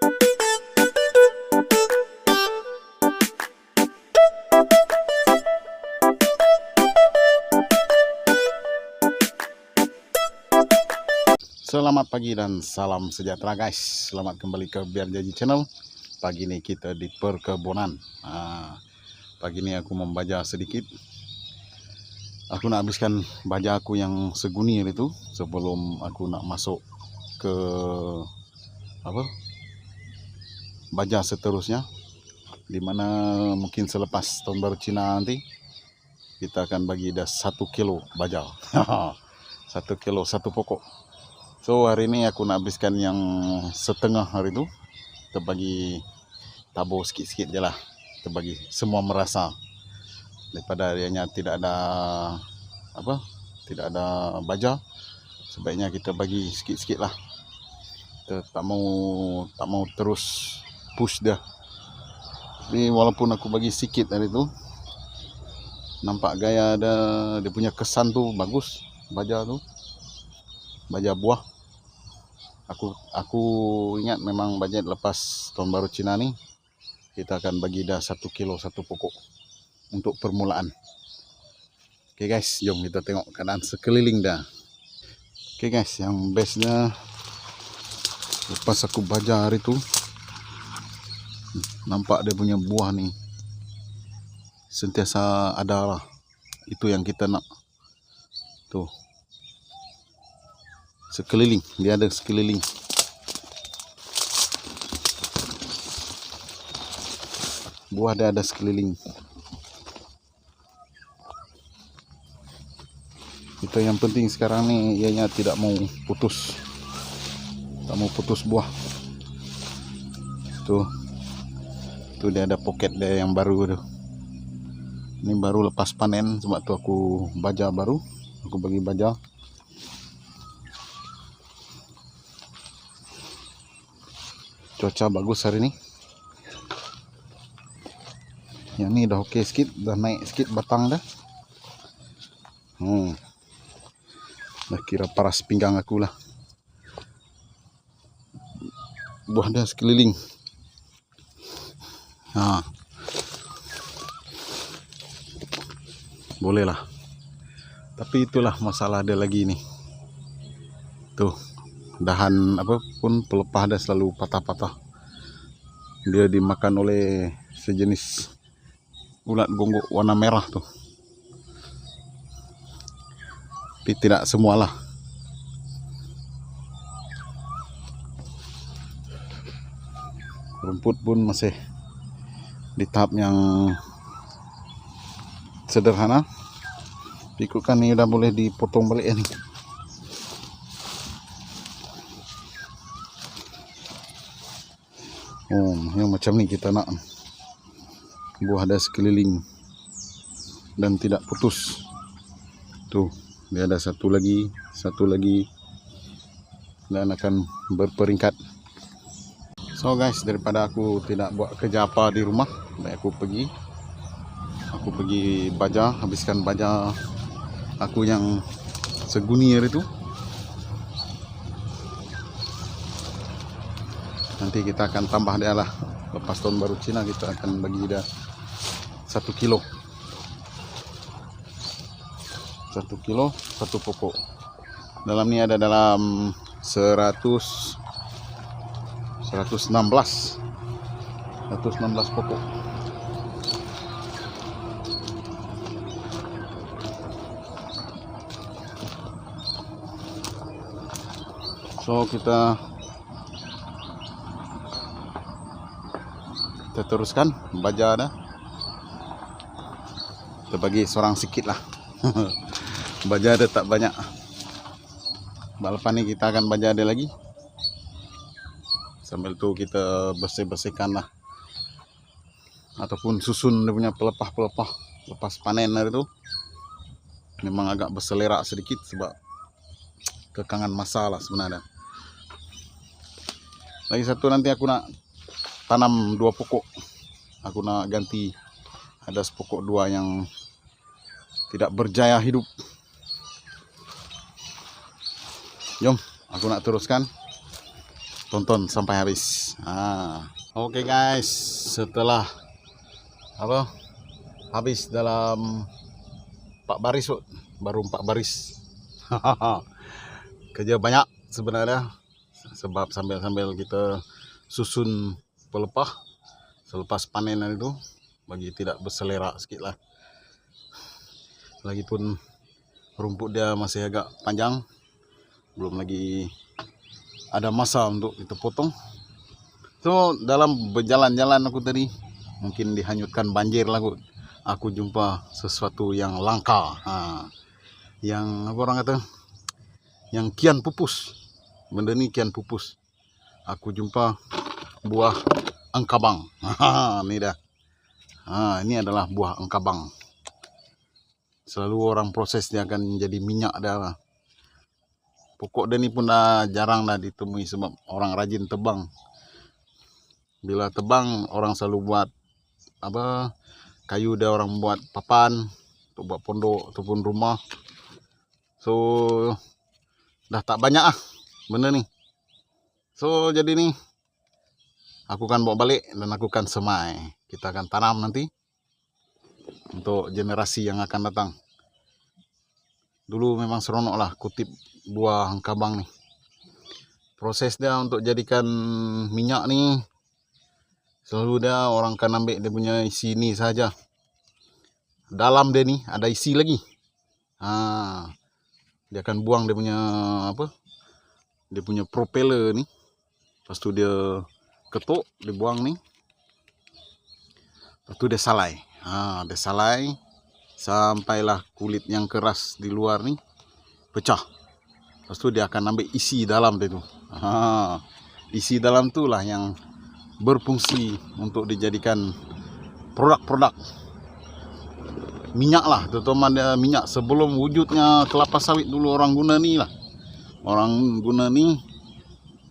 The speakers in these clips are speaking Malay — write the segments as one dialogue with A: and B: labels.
A: Selamat pagi dan salam sejahtera guys. Selamat kembali ke Biar Jadi Channel. Pagi ini kita di perkebunan. Pagi ini aku membaja sedikit. Aku nak habiskan baja aku yang segunir itu sebelum aku nak masuk ke baja seterusnya, dimana mungkin selepas tahun baru Cina nanti kita akan bagi dah 1 kilo baja. 1 kilo 1 pokok. So hari ini aku nak habiskan yang setengah hari itu. Kita bagi tabur sikit-sikit je lah. Kita bagi semua merasa. Daripada harianya tidak ada tidak ada baja, sebaiknya kita bagi sikit-sikit lah. Kita tak mau terus push dah. Tapi walaupun aku bagi sikit hari itu, nampak gaya ada dia punya kesan tu bagus. Baja tu, baja buah. Aku ingat memang budget lepas tahun baru Cina ni kita akan bagi dah 1 kilo 1 pokok untuk permulaan. Oke guys, jom kita tengok keadaan sekeliling dah. Oke guys, yang bestnya lepas aku baja hari tu, nampak dia punya buah ni sentiasa ada lah. Itu yang kita nak. Tuh, sekeliling, dia ada sekeliling. Buah dia ada sekeliling. Itu yang penting sekarang ni, ianya tidak mau putus. Tak mau putus buah. Tuh dia ada poket dia yang baru tu. Ini baru lepas panen, sebab tu aku baja baru. Aku bagi baja. Cuaca bagus hari ni. Yang ni dah okey sikit, dah naik sikit batang dah. Dah kira paras pinggang aku lah. Buah dah sekeliling. Boleh lah. Tapi itulah masalah dia lagi ni. Tuh, dahan apapun pelepah dah selalu patah-patah. Dia dimakan oleh sejenis ulat gonggok warna merah tuh. Tapi tidak semualah. Rumput pun masih di tahap yang sederhana. Ikutkan ni udah boleh dipotong balik ya nih. Yang macam ni kita nak. Buah ada sekeliling dan tidak putus. Tuh, dia ada satu lagi dan akan berperingkat. So guys, daripada aku tidak buat kerja apa di rumah, baik aku pergi baja, habiskan baja aku yang segunir itu. Nanti kita akan tambah dia lah. Lepas tahun baru Cina kita akan bagi dia 1 kilo. 1 kilo 1 pokok. Dalam ni ada dalam 116 pokok. So kita teruskan baja dah. Kita bagi seorang sikit lah. Baja ada tak banyak. Balapan ni kita akan baja ada lagi. Sambil tu kita bersih-bersihkan lah. Ataupun susun dia punya pelepah-pelepah lepas panen hari tu. Memang agak berselerak sedikit sebab kekangan masa lah sebenarnya. Lagi satu, nanti aku nak tanam 2 pokok. Aku nak ganti. Ada sepokok 2 yang tidak berjaya hidup. Jom, aku nak teruskan. tonton sampai habis. Oke guys, setelah habis dalam 4 baris, baru 4 baris. Kerja banyak sebenarnya, sebab sambil kita susun pelepah selepas panenan itu, bagi tidak berselera sedikit lah. Lagipun rumput dia masih agak panjang, belum lagi ada masa untuk kita potong. So dalam berjalan-jalan aku tadi, mungkin dihanyutkan banjir lah aku jumpa sesuatu yang langka, yang apa orang kata, yang kian pupus. Benda ni kian pupus. Aku jumpa buah engkabang. Ni dah. Ini adalah buah engkabang. Selalu orang proses dia akan jadi minyak dah lah. Pokok dia ni pun dah jarang dah ditemui sebab orang rajin tebang. Bila tebang, orang selalu buat kayu dia orang buat papan untuk buat pondok ataupun rumah. So dah tak banyak benda ni. So jadi ni aku akan bawa balik dan aku akan semai. Kita akan tanam nanti untuk generasi yang akan datang. Dulu memang seronok lah kutip buah engkabang ni. Proses dia untuk jadikan minyak ni, selalu dia orang akan ambil dia punya isi ni saja. Dalam dia ni ada isi lagi. Dia akan buang dia punya dia punya propeller ni. Lepas tu dia ketuk, dia buang ni. Lepas tu dia salai. Dia salai sampailah kulit yang keras di luar ni pecah. Lepas tu dia akan ambil isi dalam dia tu. Isi dalam tu lah yang berfungsi untuk dijadikan produk-produk minyak lah, terutama dia minyak sebelum wujudnya kelapa sawit. Dulu orang guna ni lah. Orang guna ni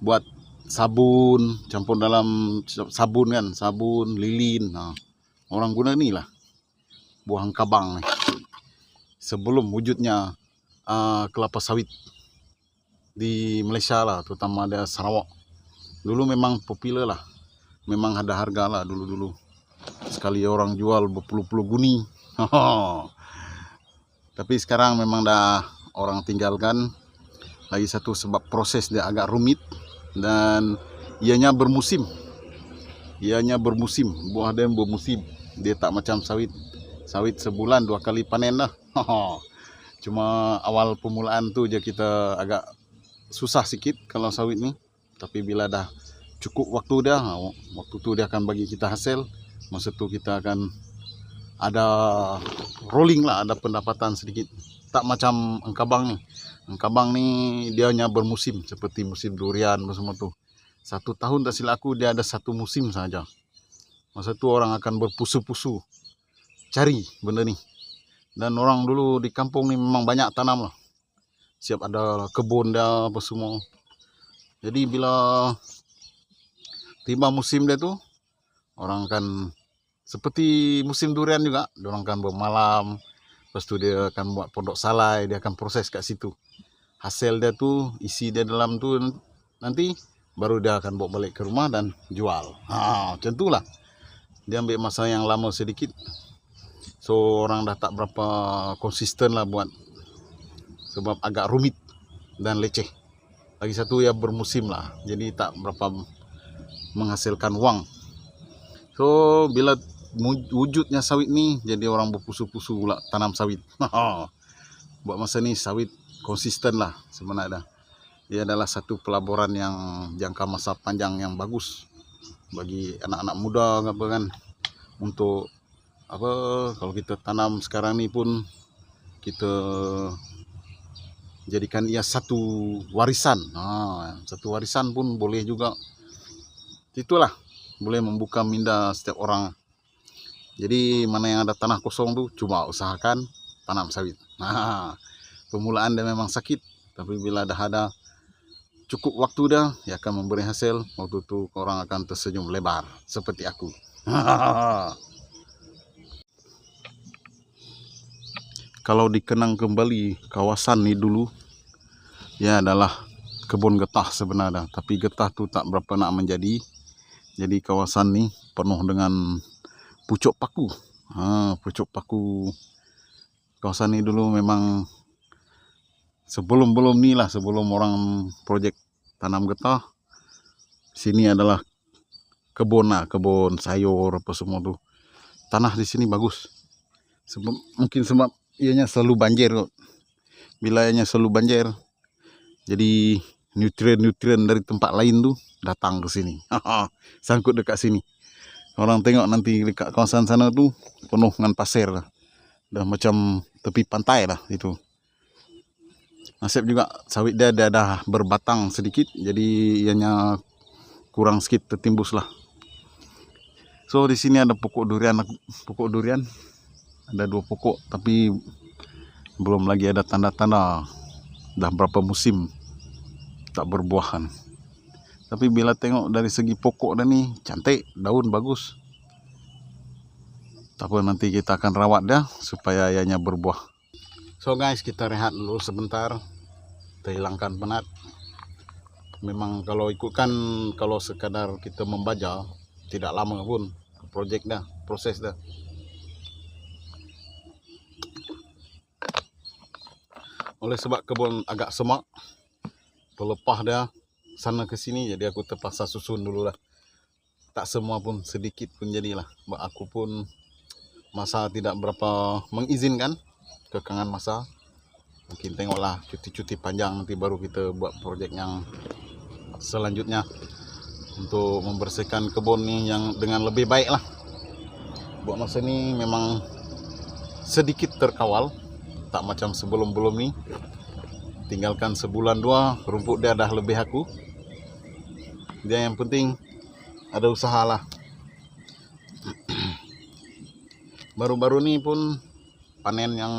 A: buat sabun, campur dalam sabun kan, sabun, lilin. Orang guna ni lah buah engkabang ni. Sebelum wujudnya kelapa sawit di Malaysia lah, terutama ada Sarawak. Dulu memang popular lah, memang ada harga lah dulu-dulu. Sekali orang jual berpuluh-puluh guni. Tapi sekarang memang dah orang tinggalkan. Lagi satu sebab proses dia agak rumit dan ianya bermusim. Buah dia bermusim. Dia tak macam sawit. Sawit sebulan 2 kali panen dah. Cuma awal permulaan tu je kita agak susah sikit kalau sawit ni. Tapi bila dah cukup waktu dia, waktu tu dia akan bagi kita hasil. Masa tu kita akan ada rolling lah, ada pendapatan sedikit. Tak macam engkabang ni. Engkabang ni dia hanya bermusim, seperti musim durian semua tu. 1 tahun tak silap aku dia ada 1 musim saja. Masa tu orang akan berpusu-pusu cari benda ni. Dan orang dulu di kampung ni memang banyak tanam lah. Siap ada kebun dia apa semua. Jadi bila tiba musim dia tu, orang akan seperti musim durian juga, orang akan bermalam. Lepas tu dia akan buat pondok salai, dia akan proses kat situ. Hasil dia tu, isi dia dalam tu nanti baru dia akan bawa balik ke rumah dan jual. Macam tu lah. Dia ambil masa yang lama sedikit. So orang dah tak berapa konsisten lah buat, sebab agak rumit dan leceh. Lagi satu ya bermusim lah, jadi tak berapa menghasilkan wang. So bila wujudnya sawit ni, jadi orang berpusu-pusu pula tanam sawit. Buat masa ni sawit konsisten lah sebenarnya. Dia adalah satu pelaburan yang jangka masa panjang yang bagus bagi anak-anak muda apa kan. Untuk kalau kita tanam sekarang ni pun kita jadikan ia satu warisan. Satu warisan pun boleh juga. Itulah, boleh membuka minda setiap orang. Jadi mana yang ada tanah kosong tu, coba usahakan tanam sawit. Permulaan dia memang sakit, tapi bila dah ada cukup waktu dia akan memberi hasil. Waktu tu orang akan tersenyum lebar seperti aku. Kalau dikenang kembali kawasan ni dulu, ya adalah kebun getah sebenarnya, tapi getah tu tak berapa nak menjadi. Jadi kawasan ni penuh dengan pucuk paku. Pucuk paku. Kawasan ni dulu memang sebelum orang projek tanam getah, sini adalah kebun sayur apa semua tu. Tanah di sini bagus. Mungkin sebab ianya selalu banjir kot. Bila ianya selalu banjir, jadi nutrien-nutrien dari tempat lain tu datang ke sini. Sangkut dekat sini. Orang tengok nanti dekat kawasan sana tu penuh dengan pasir lah. Dah macam tepi pantai lah itu. Nasib juga sawit dia dah berbatang sedikit, jadi ianya kurang sikit tertimbus lah. So di sini ada pokok durian. Ada 2 pokok, tapi belum lagi ada tanda-tanda dah berapa musim tak berbuahan. Tapi bila tengok dari segi pokok dah ni cantik, daun bagus. Tak apa, nanti kita akan rawat dia supaya ianya berbuah. So guys, kita rehat dulu sebentar, terhilangkan penat. Memang kalau sekadar kita membaca tidak lama pun proses dah. Oleh sebab kebun agak semak, pelepah dia sana ke sini, jadi aku terpaksa susun dulu lah. Tak semua pun, sedikit pun jadilah. Sebab aku pun masa tidak berapa mengizinkan, kekangan masa. Mungkin tengoklah cuti-cuti panjang nanti baru kita buat projek yang selanjutnya untuk membersihkan kebun ni yang dengan lebih baik lah. Buat masa ni memang sedikit terkawal, tak macam sebelum-belum ni. Tinggalkan sebulan 2, rumput dia dah lebih aku. Dia yang penting ada usaha lah. Baru-baru ni pun panen yang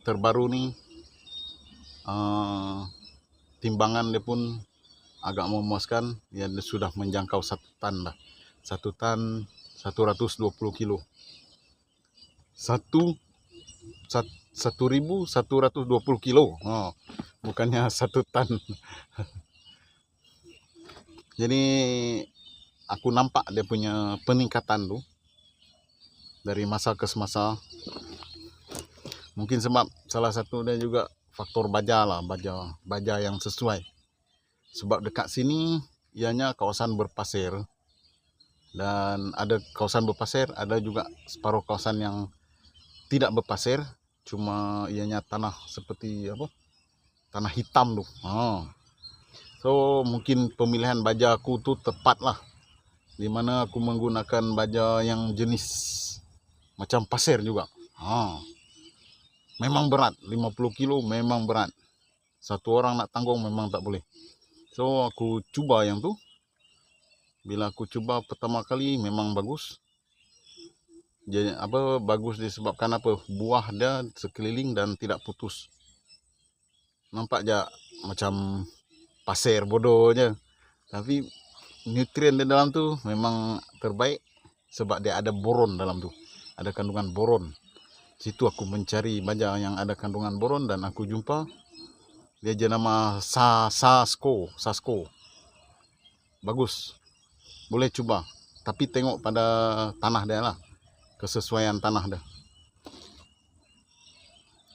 A: terbaru ni, timbangan dia pun agak memuaskan. Dia sudah menjangkau 1 tan dah. 1 tan 120 kilo. 1.120 kilo. Bukannya 1 tan. Jadi aku nampak dia punya peningkatan tu dari masa ke semasa. Mungkin sebab salah satu dia juga faktor baja yang sesuai. Sebab dekat sini ianya kawasan berpasir, dan ada kawasan berpasir, ada juga separuh kawasan yang tidak berpasir, cuma ianya tanah seperti tanah hitam tu. So mungkin pemilihan baja aku tu tepat lah, di mana aku menggunakan baja yang jenis macam pasir juga. Memang berat, 50 kilo memang berat. Satu orang nak tanggung memang tak boleh. So aku cuba yang tu. Bila aku cuba pertama kali memang bagus. Jadi bagus disebabkan buah dia sekeliling dan tidak putus. Nampak je macam pasir bodoh je, tapi nutrien di dalam tu memang terbaik sebab dia ada boron dalam tu. Ada kandungan boron. Situ aku mencari baja yang ada kandungan boron dan aku jumpa dia jenama Sasko. Bagus. Boleh cuba. Tapi tengok pada tanah dia lah. Kesesuaian tanah dia.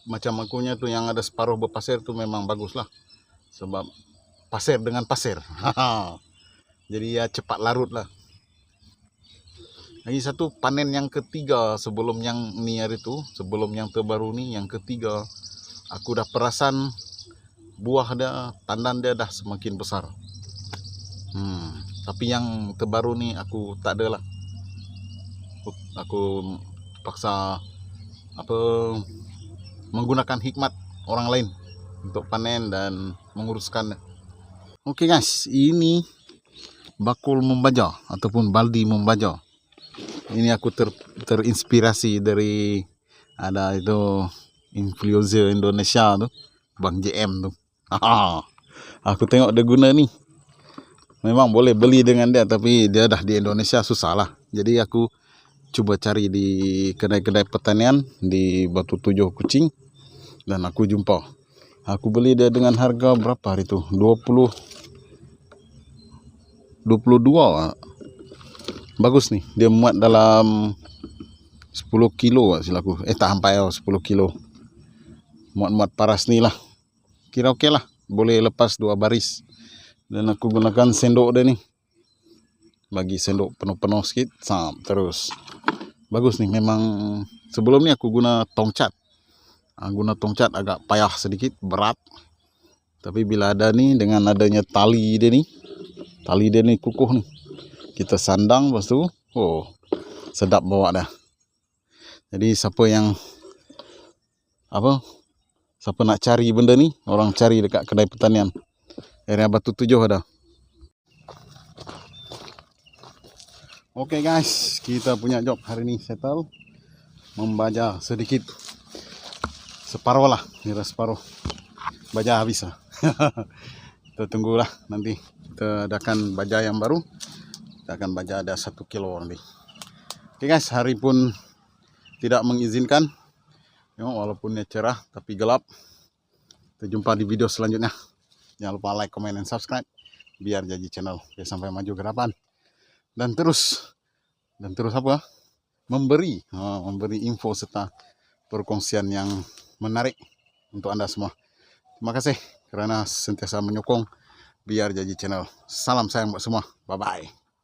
A: Macam akunya tu yang ada separuh berpasir tu memang bagus lah. Sebab pasir dengan pasir. Jadi ya cepat larut lah. Lagi satu, panen yang ketiga sebelum yang ni hari tu, sebelum yang terbaru ni, yang ketiga, aku dah perasan buah dia, tandan dia dah semakin besar. Tapi yang terbaru ni aku tak ada lah. Aku paksa menggunakan hikmat orang lain untuk panen dan menguruskan. Okey guys, ini bakul membaja ataupun baldi membaja. Ini aku terinspirasi dari ada itu influencer Indonesia tu, Bang JM tu. Aku tengok dia guna ni. Memang boleh beli dengan dia, tapi dia dah di Indonesia susah lah. Jadi aku cuba cari di kedai-kedai pertanian di Batu Tujuh Kuching dan aku jumpa. Aku beli dia dengan harga berapa hari tu? 20 22. Bagus nih, dia muat dalam 10 kilo silaku. Tak sampai 10 kilo. Muat-muat paras nih lah. Kira oke lah, boleh lepas 2 baris. Dan aku gunakan sendok dia nih. Bagi sendok penuh-penuh sedikit, terus. Bagus nih, memang sebelum ni aku guna tongcat. Guna tongcat agak payah sedikit, berat. Tapi bila ada nih, dengan adanya tali dia nih kukuh nih. Kita sandang, lepas tu, sedap bawa dah. Jadi siapa nak cari benda ni, orang cari dekat kedai pertanian. Area Batu 7 ada. Oke guys, kita punya job hari ni settle. Membaja sedikit. Separuh lah, kira separuh. Baja habis lah. Kita tunggulah nanti. Kita adakan baja yang baru. Kita akan baja ada 1 kilo nanti. Oke guys, hari pun tidak mengizinkan. Walaupun cerah tapi gelap. Kita jumpa di video selanjutnya. Jangan lupa like, comment, dan subscribe. Biar jadi channel sampai maju ke depan. Dan terus apa? Memberi info serta perkongsian yang menarik untuk Anda semua. Terima kasih kerana sentiasa menyokong Biar Jadi Channel. Salam sayang buat semua. Bye bye.